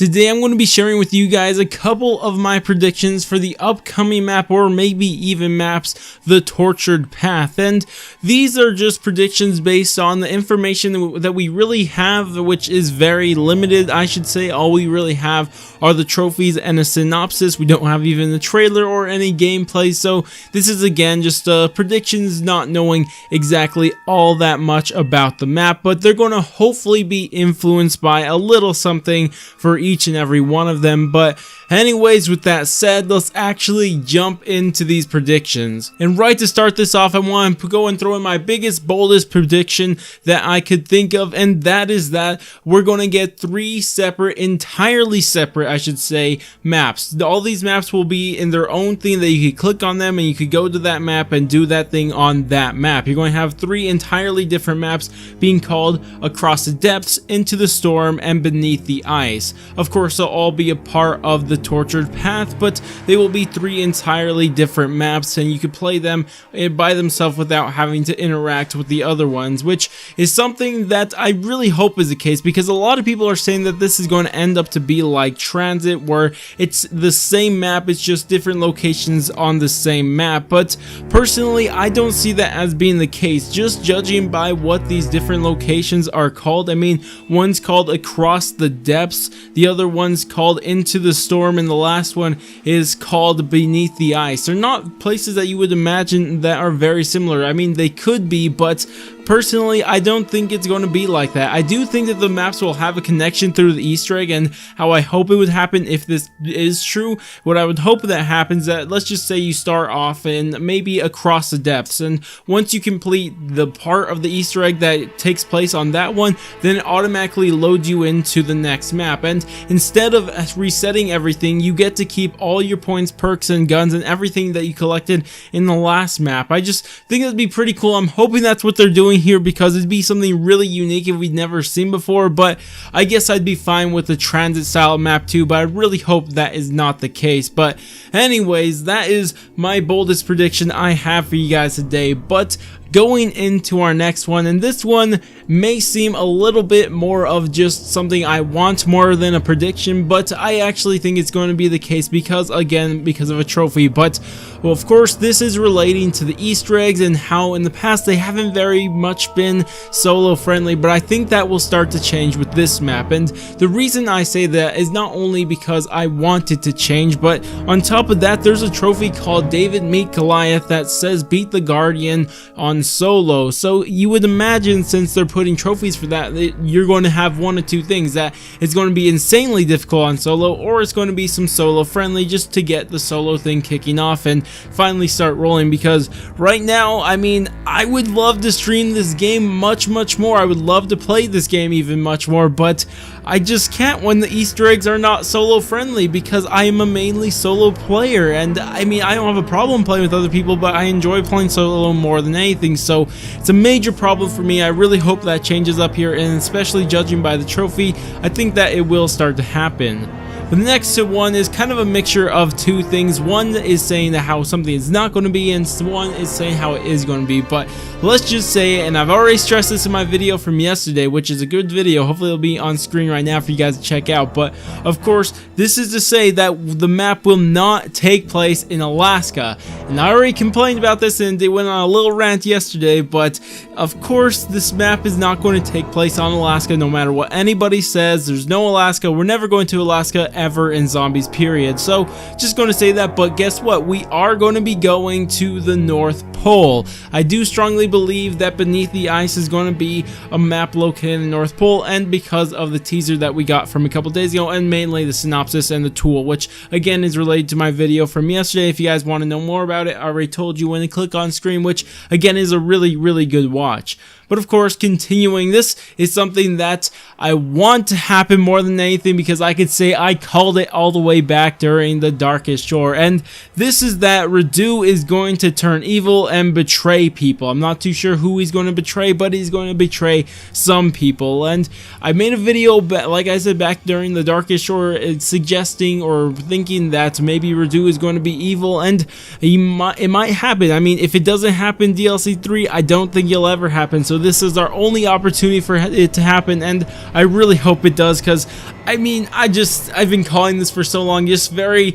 Today I'm going to be sharing with you guys a couple of my predictions for the upcoming map, or maybe even maps, The Tortured Path. And these are just predictions based on the information that we really have, which is very limited, I should say. All we really have are the trophies and a synopsis. We don't have even a trailer or any gameplay, so this is again just predictions, not knowing exactly all that much about the map, but they're going to hopefully be influenced by a little something for each and every one of them. But anyways, with that said, let's actually jump into these predictions. And right to start this off, I want to go and throw in my biggest, boldest prediction that I could think of, and that is that we're going to get three separate, entirely separate, I should say, maps. All these maps will be in their own thing that you could click on them and you could go to that map and do that thing on that map. You're going to have three entirely different maps being called Across the Depths, Into the Storm, and Beneath the Ice. Of course, they'll all be a part of the Tortured Path, but they will be three entirely different maps, and you could play them by themselves without having to interact with the other ones, which is something that I really hope is the case, because a lot of people are saying that this is going to end up to be like Transit, where it's the same map, it's just different locations on the same map. But personally, I don't see that as being the case, just judging by what these different locations are called. I mean, one's called Across the Depths, the other one's called Into the Storm, and the last one is called Beneath the Ice. They're not places that you would imagine that are very similar. I mean, they could be, but personally, I don't think it's going to be like that. I do think that the maps will have a connection through the Easter egg, and how I hope it would happen if this is true. What I would hope that happens, that let's just say you start off in maybe Across the Depths, and once you complete the part of the Easter egg that takes place on that one, then it automatically loads you into the next map. And instead of resetting everything, you get to keep all your points, perks, and guns and everything that you collected in the last map. I just think that'd be pretty cool. I'm hoping that's what they're doing here, because it'd be something really unique if we'd never seen before. But I guess I'd be fine with the Transit style map too, but I really hope that is not the case. But anyways, that is my boldest prediction I have for you guys today. But going into our next one, and this one may seem a little bit more of just something I want more than a prediction, but I actually think it's going to be the case because, again, because of a trophy. But well, of course, this is relating to the Easter eggs and how in the past they haven't very much been solo friendly, but I think that will start to change with this map. And the reason I say that is not only because I want it to change, but on top of that, there's a trophy called David Meet Goliath that says beat the Guardian on solo. So you would imagine, since they're putting trophies for that, you're going to have one of two things: that it's going to be insanely difficult on solo, or it's going to be some solo friendly, just to get the solo thing kicking off and finally start rolling. Because right now, I mean, I would love to stream this game much more. I would love to play this game even much more, but I just can't when the Easter eggs are not solo friendly, because I am a mainly solo player. And I mean, I don't have a problem playing with other people, but I enjoy playing solo more than anything. So it's a major problem for me. I really hope that changes up here, and especially judging by the trophy, I think that it will start to happen. The next one is kind of a mixture of two things. One is saying that how something is not going to be, and one is saying how it is going to be. But let's just say, and I've already stressed this in my video from yesterday, which is a good video, hopefully it'll be on screen right now for you guys to check out. But of course, this is to say that the map will not take place in Alaska. And I already complained about this and they went on a little rant yesterday, but of course this map is not going to take place on Alaska, no matter what anybody says. There's no Alaska. We're never going to Alaska ever in Zombies, period. So just going to say that. But guess what? We are going to be going to the North Pole. I do strongly believe that Beneath the Ice is going to be a map located in the North Pole, and because of the teaser that we got from a couple days ago, and mainly the synopsis and the tool, which again is related to my video from yesterday. If you guys want to know more about it, I already told you when to click on screen, which again is a really good watch. But of course, continuing, this is something that I want to happen more than anything, because I could say I called it all the way back during the Darkest Shore. And this is that Redu is going to turn evil and betray people. I'm not too sure who he's going to betray, but he's going to betray some people. And I made a video, like I said, back during the Darkest Shore, suggesting or thinking that maybe Redu is going to be evil, and it might happen. I mean, if it doesn't happen DLC 3, I don't think it'll ever happen. So this is our only opportunity for it to happen, and I really hope it does, because I mean, I've been calling this for so long, just very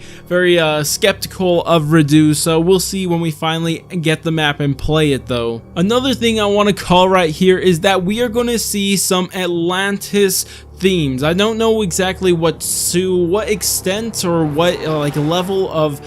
skeptical of Redo. So we'll see when we finally get the map and play it though. Another thing I want to call right here is that we are going to see some Atlantis themes. I don't know exactly what extent or what like level of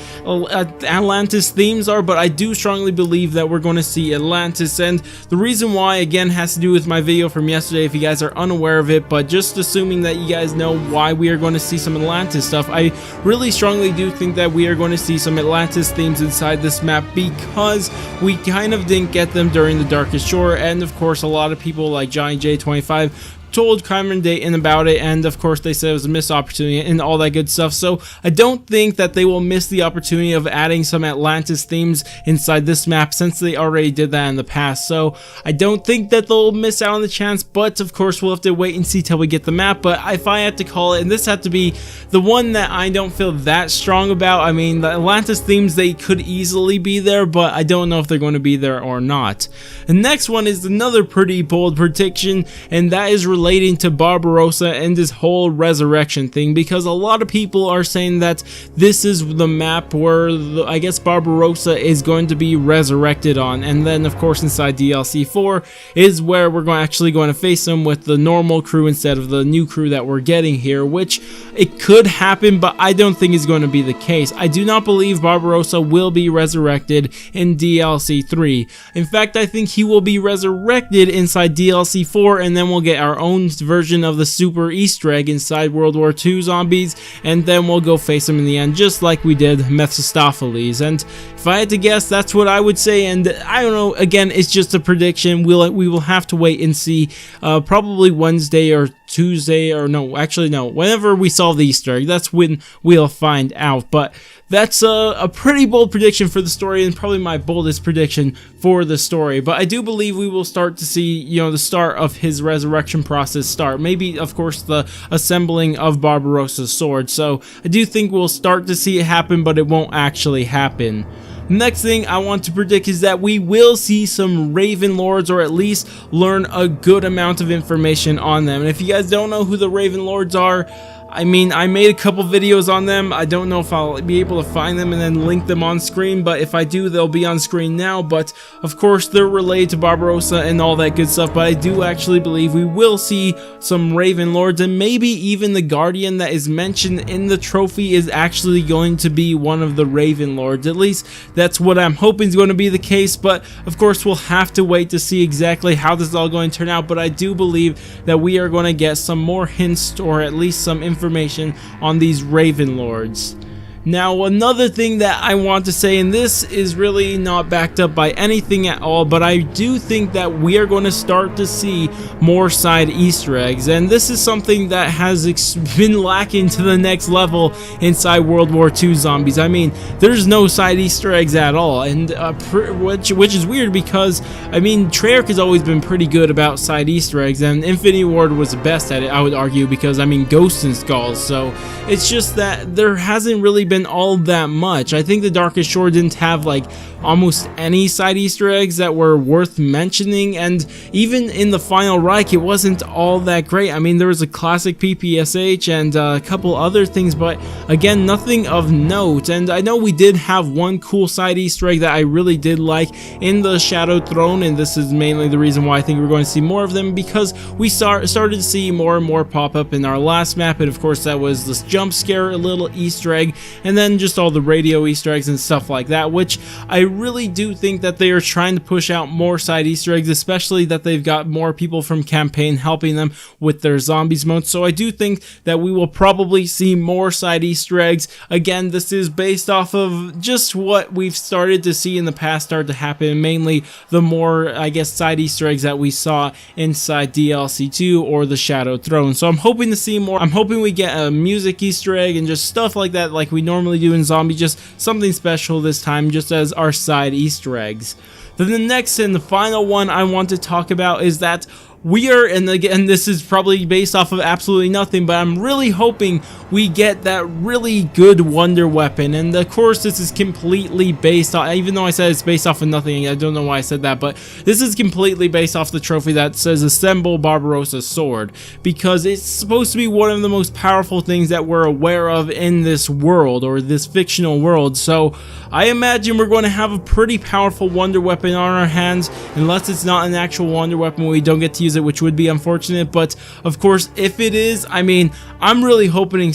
Atlantis themes are, but I do strongly believe that we're going to see Atlantis, and the reason why again has to do with my video from yesterday if you guys are unaware of it. But just assuming that you guys know why we are going to see some Atlantis stuff, I really strongly do think that we are going to see some Atlantis themes inside this map, because we kind of didn't get them during the Darkest Shore, and of course a lot of people like Johnny J25 told Cameron Dayton about it, and of course they said it was a missed opportunity and all that good stuff. So I don't think that they will miss the opportunity of adding some Atlantis themes inside this map, since they already did that in the past. So I don't think that they'll miss out on the chance, but of course we'll have to wait and see till we get the map. But if I had to call it, and this had to be the one that I don't feel that strong about, I mean, the Atlantis themes, they could easily be there, but I don't know if they're going to be there or not. The next one is another pretty bold prediction, and that is relating to Barbarossa and this whole resurrection thing, because a lot of people are saying that this is the map where I guess Barbarossa is going to be resurrected on, and then of course inside DLC 4 is where we're actually going to face him with the normal crew instead of the new crew that we're getting here, which it could happen, but I don't think is going to be the case. I do not believe Barbarossa will be resurrected in DLC 3. In fact, I think he will be resurrected inside DLC 4, and then we'll get our own version of the super Easter egg inside World War II zombies, and then we'll go face him in the end, just like we did Mephistopheles. And if I had to guess, that's what I would say, and I don't know, again, it's just a prediction. We will have to wait and see, probably Wednesday or Tuesday, or no, actually no, whenever we solve the Easter egg, that's when we'll find out. But that's a pretty bold prediction for the story, and probably my boldest prediction for the story. But I do believe we will start to see, you know, the start of his resurrection process start. Maybe, of course, the assembling of Barbarossa's sword. So I do think we'll start to see it happen, but it won't actually happen. Next thing I want to predict is that we will see some Raven Lords, or at least learn a good amount of information on them. And if you guys don't know who the Raven Lords are, I mean, I made a couple videos on them. I don't know if I'll be able to find them and then link them on screen, but if I do, they'll be on screen now. But of course, they're related to Barbarossa and all that good stuff, but I do actually believe we will see some Raven Lords, and maybe even the Guardian that is mentioned in the trophy is actually going to be one of the Raven Lords. At least that's what I'm hoping is going to be the case, but of course we'll have to wait to see exactly how this is all going to turn out. But I do believe that we are going to get some more hints, or at least some information on these Raven Lords. Now, another thing that I want to say, and this is really not backed up by anything at all, but I do think that we are going to start to see more side Easter eggs, and this is something that has been lacking to the next level inside World War II zombies. I mean, there's no side Easter eggs at all, and which is weird, because I mean, Treyarch has always been pretty good about side Easter eggs, and Infinity Ward was the best at it, I would argue, because I mean, ghosts and skulls. So it's just that there hasn't really been all that much. I think the Darkest Shore didn't have like almost any side Easter eggs that were worth mentioning, and even in the Final Reich it wasn't all that great. I mean, there was a classic PPSH and a couple other things, but again, nothing of note. And I know we did have one cool side Easter egg that I really did like in the Shadow Throne, and this is mainly the reason why I think we're going to see more of them, because we started to see more and more pop up in our last map, and of course that was this jump scare, a little Easter egg, and then just all the radio Easter eggs and stuff like that, which I really do think that they are trying to push out more side Easter eggs, especially that they've got more people from campaign helping them with their zombies mode. So I do think that we will probably see more side Easter eggs. Again, this is based off of just what we've started to see in the past start to happen, mainly the more, I guess, side Easter eggs that we saw inside DLC 2 or the Shadow Throne. So I'm hoping to see more. I'm hoping we get a music Easter egg and just stuff like that, like we normally do in Zombie, just something special this time, just as our side Easter eggs. Then the next and the final one I want to talk about is that we are, and again, this is probably based off of absolutely nothing, but I'm really hoping we get that really good wonder weapon. And of course, this is completely based on, even though I said it's based off of nothing, I don't know why I said that, but this is completely based off the trophy that says assemble Barbarossa's sword, because it's supposed to be one of the most powerful things that we're aware of in this world, or this fictional world. So I imagine we're going to have a pretty powerful wonder weapon on our hands, unless it's not an actual wonder weapon we don't get to use it, which would be unfortunate. But of course, if it is, I mean, I'm really hoping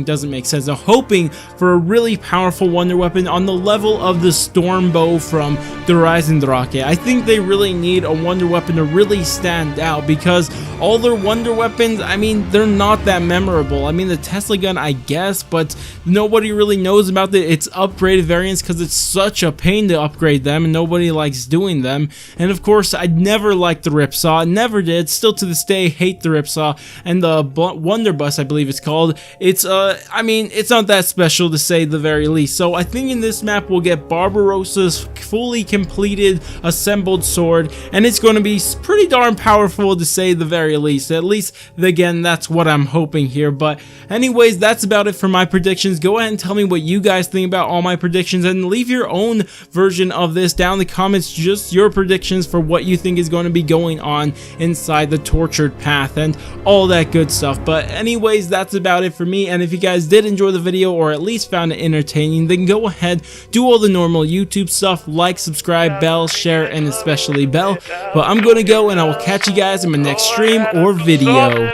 doesn't make sense. I'm hoping for a really powerful wonder weapon on the level of the storm bow from the Horizon Drake. I think they really need a wonder weapon to really stand out, because all their wonder weapons, I mean, they're not that memorable. I mean, the Tesla gun, I guess, but nobody really knows about its upgraded variants, because it's such a pain to upgrade them and nobody likes doing them. And of course, I never liked the Ripsaw, never did, still to this day hate the Ripsaw. And the Wonderbus, I believe it's called, it's I mean, it's not that special to say the very least. So I think in this map we'll get Barbarossa's fully completed assembled sword, and it's going to be pretty darn powerful to say the very least. At least, again, that's what I'm hoping here. But anyways, that's about it for my predictions. Go ahead and tell me what you guys think about all my predictions, and leave your own version of this down in the comments, just your predictions for what you think is going to be going on inside the tortured path and all that good stuff. But anyways, that's about it for me, and if you guys did enjoy the video, or at least found it entertaining, then go ahead, do all the normal YouTube stuff, like, subscribe, bell, share, and especially bell. But I'm gonna go, and I will catch you guys in my next stream or video.